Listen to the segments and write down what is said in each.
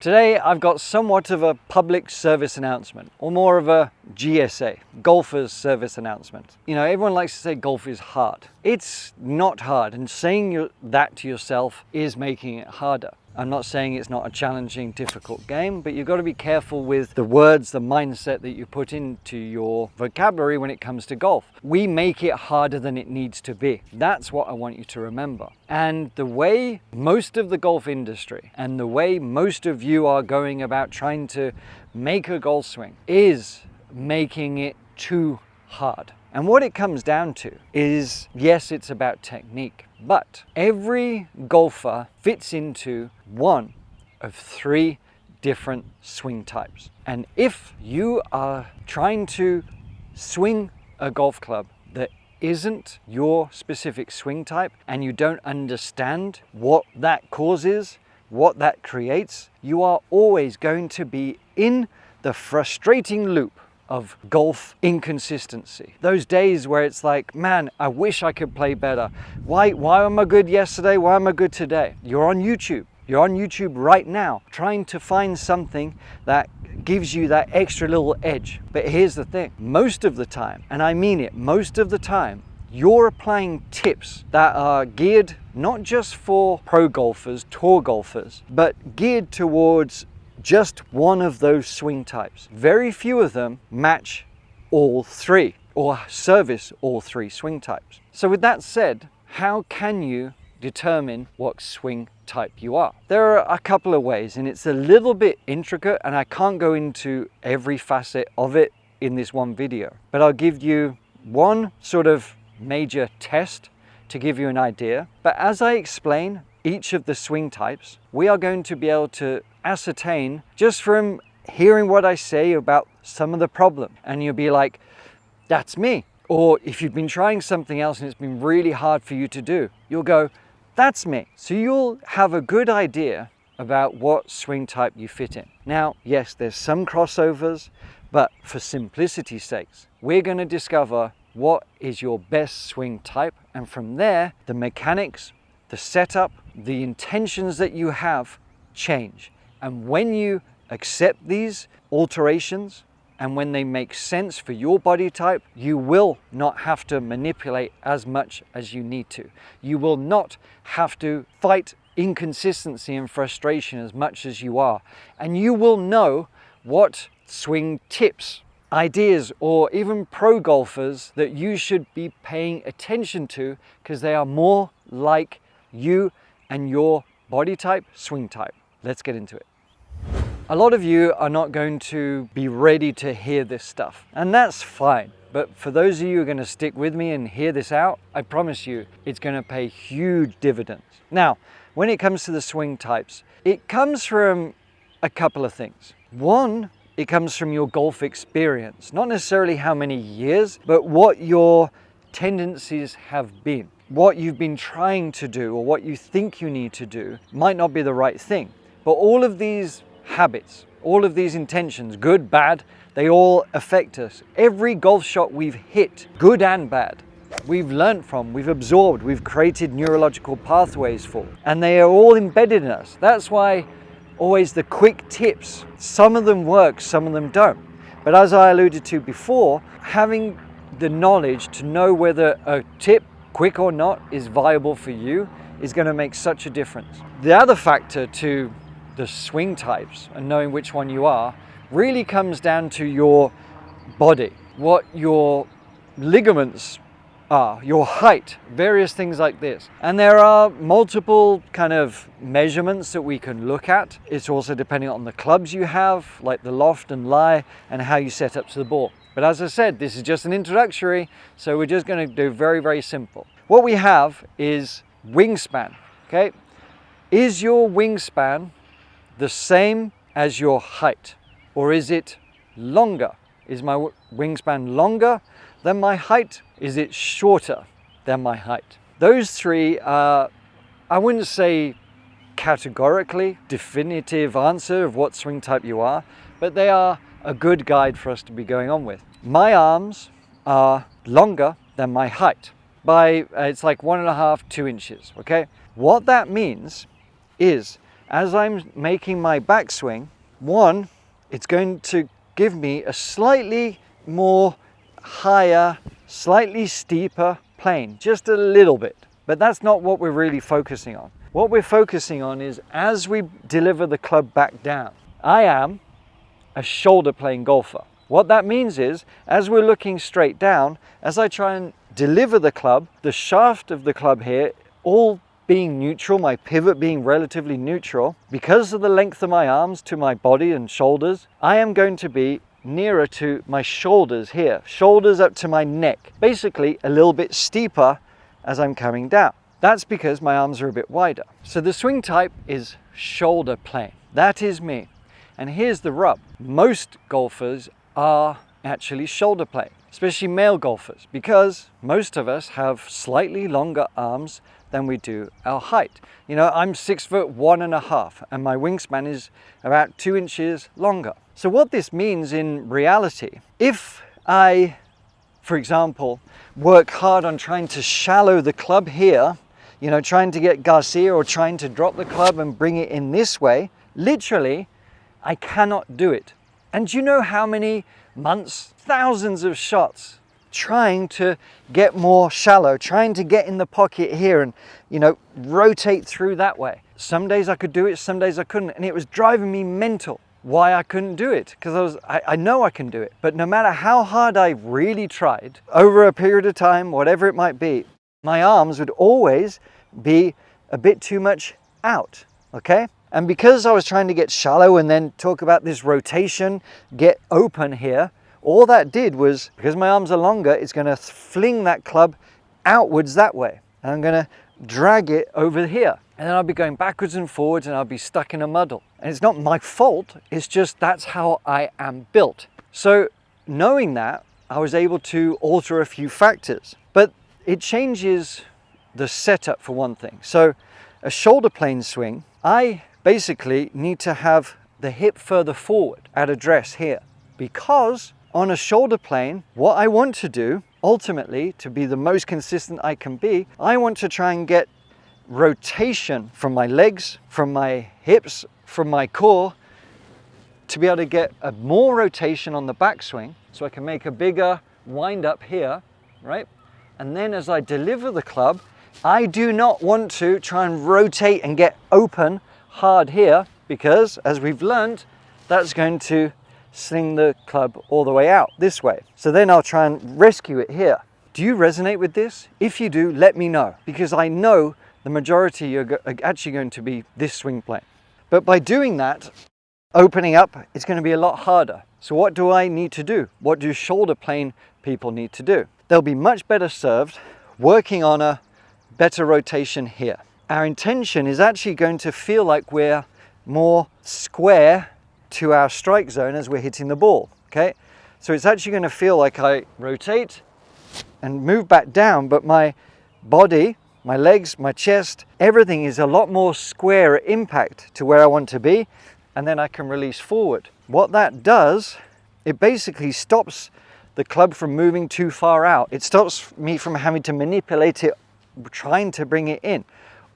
Today I've got somewhat of a public service announcement, or more of a GSA, golfer's service announcement. You know, everyone likes to say golf is hard. It's not hard, and saying that to yourself is making it harder. I'm not saying it's not a challenging, difficult game, but you've got to be careful with the words, the mindset that you put into your vocabulary when it comes to golf. We make it harder than it needs to be. That's what I want you to remember. And the way most of the golf industry and the way most of you are going about trying to make a golf swing is making it too hard. And what it comes down to is, yes, it's about technique, but every golfer fits into one of three different swing types. And if you are trying to swing a golf club that isn't your specific swing type and you don't understand what that causes, what that creates, you are always going to be in the frustrating loop of golf inconsistency. Those days where it's like, man, I wish I could play better. Why am I good yesterday? Why am I good today? You're on YouTube. You're on YouTube right now, trying to find something that gives you that extra little edge. But here's the thing, most of the time, and I mean it, most of the time, you're applying tips that are geared not just for pro golfers, tour golfers, but geared towards just one of those swing types. Very few of them match all three or service all three swing types. So with that said, how can you determine what swing type you are? There are a couple of ways, and it's a little bit intricate and I can't go into every facet of it in this one video, but I'll give you one sort of major test to give you an idea. But as I explain each of the swing types, we are going to be able to ascertain just from hearing what I say about some of the problem, and you'll be like, that's me. Or if you've been trying something else and it's been really hard for you to do, you'll go, that's me. So you'll have a good idea about what swing type you fit in. Now, yes, there's some crossovers, but for simplicity's sakes, we're going to discover what is your best swing type, and from there, the mechanics, the setup, the intentions that you have change. And when you accept these alterations and when they make sense for your body type, you will not have to manipulate as much as you need to. You will not have to fight inconsistency and frustration as much as you are. And you will know what swing tips, ideas, or even pro golfers that you should be paying attention to, because they are more like you and your body type, swing type. Let's get into it. A lot of you are not going to be ready to hear this stuff, and that's fine. But for those of you who are going to stick with me and hear this out, I promise you it's going to pay huge dividends. Now, when it comes to the swing types, it comes from a couple of things. One, it comes from your golf experience, not necessarily how many years, but what your tendencies have been. What you've been trying to do or what you think you need to do might not be the right thing. But all of these habits, all of these intentions, good, bad, they all affect us. Every golf shot we've hit, good and bad, we've learned from, we've absorbed, we've created neurological pathways for, and they are all embedded in us. That's why always the quick tips, some of them work, some of them don't. But as I alluded to before, having the knowledge to know whether a tip, quick or not, is viable for you is going to make such a difference. The other factor to the swing types and knowing which one you are really comes down to your body, what your ligaments are, your height, various things like this. And there are multiple kind of measurements that we can look at. It's also depending on the clubs you have, like the loft and lie, and how you set up to the ball. But as I said, this is just an introductory, so we're just going to do very, very simple. What we have is wingspan, okay? Is your wingspan the same as your height, or is it longer? Is my wingspan longer than my height? Is it shorter than my height? Those three are, I wouldn't say categorically definitive answer of what swing type you are, but they are a good guide for us to be going on with. My arms are longer than my height by, it's like 1.5, 2 inches, okay? What that means is as I'm making my backswing, one, it's going to give me a slightly more higher, slightly steeper plane, just a little bit. But that's not what we're really focusing on. What we're focusing on is as we deliver the club back down, I am a shoulder plane golfer. What that means is, as we're looking straight down, as I try and deliver the club, the shaft of the club here, all being neutral, my pivot being relatively neutral, because of the length of my arms to my body and shoulders, I am going to be nearer to my shoulders here, shoulders up to my neck, basically a little bit steeper as I'm coming down. That's because my arms are a bit wider. So the swing type is shoulder plane. That is me. And here's the rub. Most golfers are actually shoulder plane, especially male golfers, because most of us have slightly longer arms than we do our height. You know, I'm 6'1.5" and my wingspan is about 2 inches longer. So what this means in reality, if I, for example, work hard on trying to shallow the club here, you know, trying to get Garcia or trying to drop the club and bring it in this way, literally, I cannot do it. And do you know how many months, thousands of shots, trying to get more shallow, trying to get in the pocket here and, you know, rotate through that way. Some days I could do it, some days I couldn't, and it was driving me mental why I couldn't do it, because I know I can do it, but no matter how hard I really tried, over a period of time, whatever it might be, my arms would always be a bit too much out, okay? And because I was trying to get shallow and then talk about this rotation, get open here, all that did was, because my arms are longer, it's going to fling that club outwards that way. And I'm going to drag it over here. And then I'll be going backwards and forwards and I'll be stuck in a muddle. And it's not my fault, it's just that's how I am built. So knowing that, I was able to alter a few factors. But it changes the setup for one thing. So a shoulder plane swing, I basically need to have the hip further forward at address here, because on a shoulder plane, what I want to do ultimately, to be the most consistent I can be, I want to try and get rotation from my legs, from my hips, from my core, to be able to get a more rotation on the backswing so I can make a bigger wind up here, right? And then as I deliver the club, I do not want to try and rotate and get open hard here, because as we've learned, that's going to sling the club all the way out this way. So then I'll try and rescue it here. Do you resonate with this? If you do, let me know, because I know the majority are actually going to be this swing plane. But by doing that, opening up, it's going to be a lot harder. So what do I need to do? What do shoulder plane people need to do? They'll be much better served working on a better rotation here. Our intention is actually going to feel like we're more square to our strike zone as we're hitting the ball, okay? So it's actually going to feel like I rotate and move back down, but my body, my legs, my chest, everything is a lot more square at impact to where I want to be, and then I can release forward. What that does, it basically stops the club from moving too far out. It stops me from having to manipulate it, trying to bring it in.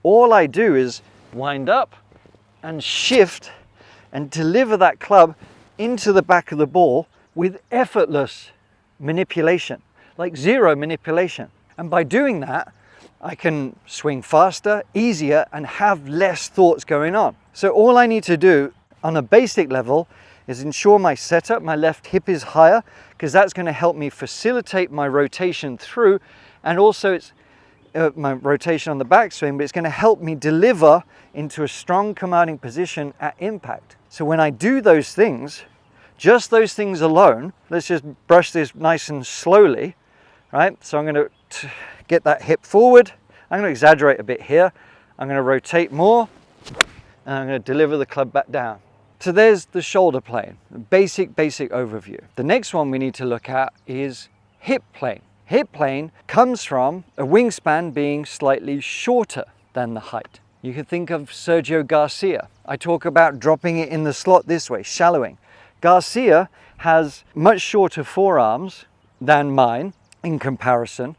All I do is wind up and shift and deliver that club into the back of the ball with effortless manipulation, like zero manipulation. And by doing that, I can swing faster, easier, and have less thoughts going on. So all I need to do on a basic level is ensure my setup, my left hip is higher, because that's going to help me facilitate my rotation through, and also it's my rotation on the backswing, but it's going to help me deliver into a strong commanding position at impact. So when I do those things, just those things alone, let's just brush this nice and slowly, right? So I'm going to get that hip forward. I'm going to exaggerate a bit here. I'm going to rotate more, and I'm going to deliver the club back down. So there's the shoulder plane, basic overview. The next one we need to look at is hip plane. Hip plane comes from a wingspan being slightly shorter than the height. You can think of Sergio Garcia. I talk about dropping it in the slot this way, shallowing. Garcia has much shorter forearms than mine in comparison,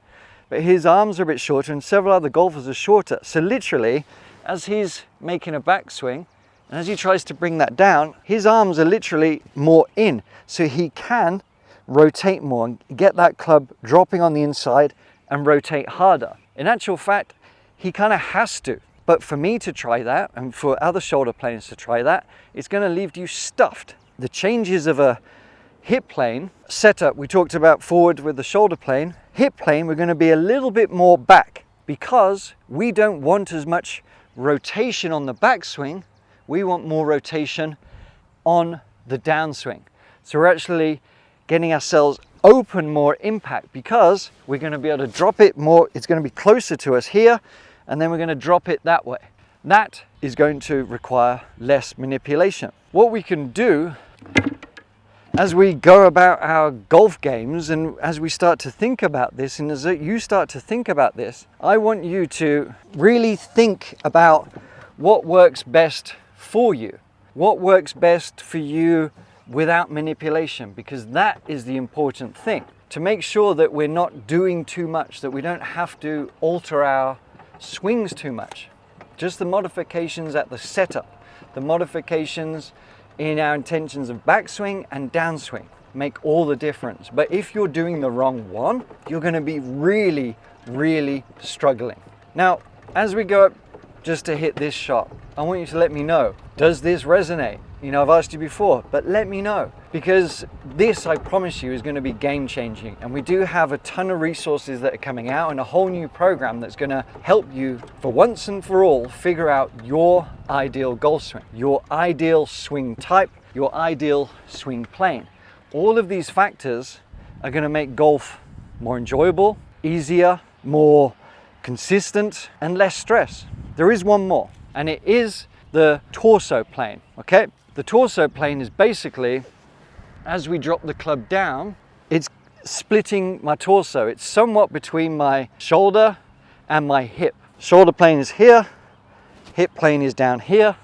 but his arms are a bit shorter and several other golfers are shorter. So literally, as he's making a backswing, And as he tries to bring that down, his arms are literally more in, so he can rotate more and get that club dropping on the inside and rotate harder. In actual fact, he kind of has to. But for me to try that, and for other shoulder planes to try that, it's going to leave you stuffed. The changes of a hip plane setup, we talked about forward with the shoulder plane. Hip plane, we're going to be a little bit more back because we don't want as much rotation on the backswing. We want more rotation on the downswing. So we're actually getting ourselves open more impact because we're going to be able to drop it more. It's going to be closer to us here, and then we're going to drop it that way. That is going to require less manipulation. What we can do as we go about our golf games and as we start to think about this, and as you start to think about this, I want you to really think about what works best for you. What works best for you without manipulation, because that is the important thing. To make sure that we're not doing too much, that we don't have to alter our swings too much. Just the modifications at the setup, the modifications in our intentions of backswing and downswing make all the difference. But if you're doing the wrong one, you're going to be really, really struggling. Now, as we go up just to hit this shot, I want you to let me know, does this resonate? You know, I've asked you before, but let me know, because this, I promise you, is going to be game changing. And we do have a ton of resources that are coming out and a whole new program that's going to help you for once and for all figure out your ideal golf swing, your ideal swing type, your ideal swing plane. All of these factors are going to make golf more enjoyable, easier, more consistent, and less stress. There is one more, and it is the torso plane, okay? The torso plane is basically, as we drop the club down, it's splitting my torso. It's somewhat between my shoulder and my hip. Shoulder plane is here, hip plane is down here,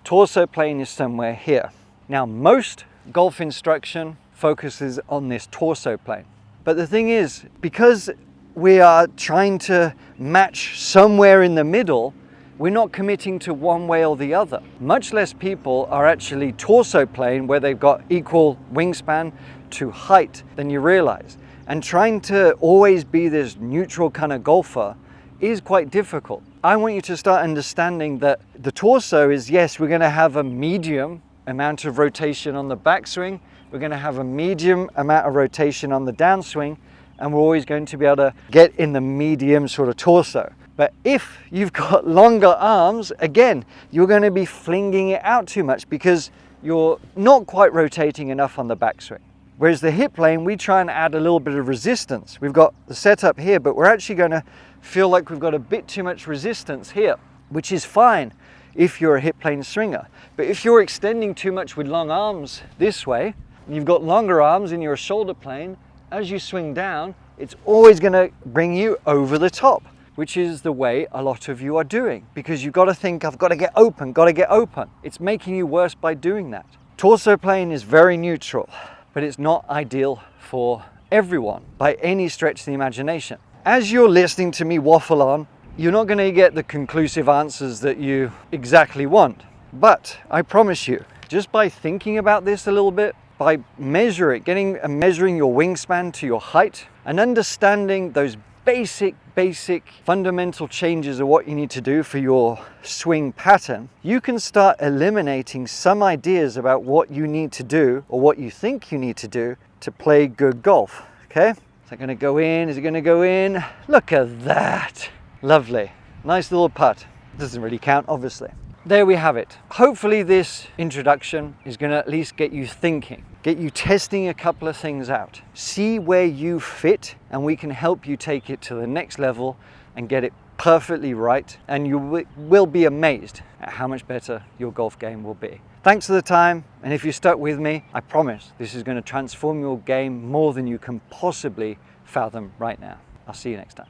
torso plane is somewhere here. Now, most golf instruction focuses on this torso plane. But the thing is, because we are trying to match somewhere in the middle, we're not committing to one way or the other. Much less people are actually torso plane where they've got equal wingspan to height than you realize. And trying to always be this neutral kind of golfer is quite difficult. I want you to start understanding that the torso is, yes, we're going to have a medium amount of rotation on the backswing, we're going to have a medium amount of rotation on the downswing, and we're always going to be able to get in the medium sort of torso. But if you've got longer arms, again, you're going to be flinging it out too much because you're not quite rotating enough on the backswing. Whereas the hip plane, we try and add a little bit of resistance. We've got the setup here, but we're actually going to feel like we've got a bit too much resistance here, which is fine if you're a hip plane swinger. But if you're extending too much with long arms this way, and you've got longer arms in your shoulder plane, as you swing down, it's always going to bring you over the top, which is the way a lot of you are doing, because you've got to think, I've got to get open, got to get open. It's making you worse by doing that. Torso plane is very neutral, but it's not ideal for everyone by any stretch of the imagination. As you're listening to me waffle on, you're not going to get the conclusive answers that you exactly want. But I promise you, just by thinking about this a little bit, by measuring your wingspan to your height and understanding those basic fundamental changes of what you need to do for your swing pattern, you can start eliminating some ideas about what you need to do or what you think you need to do to play good golf. Okay? Is that going to go in? Is it going to go in? Look at that. Lovely. Nice little putt. Doesn't really count, obviously. There we have it. Hopefully this introduction is going to at least get you thinking, get you testing a couple of things out. See where you fit, and we can help you take it to the next level and get it perfectly right, and you will be amazed at how much better your golf game will be. Thanks for the time, and if you're stuck with me, I promise this is going to transform your game more than you can possibly fathom right now. I'll see you next time.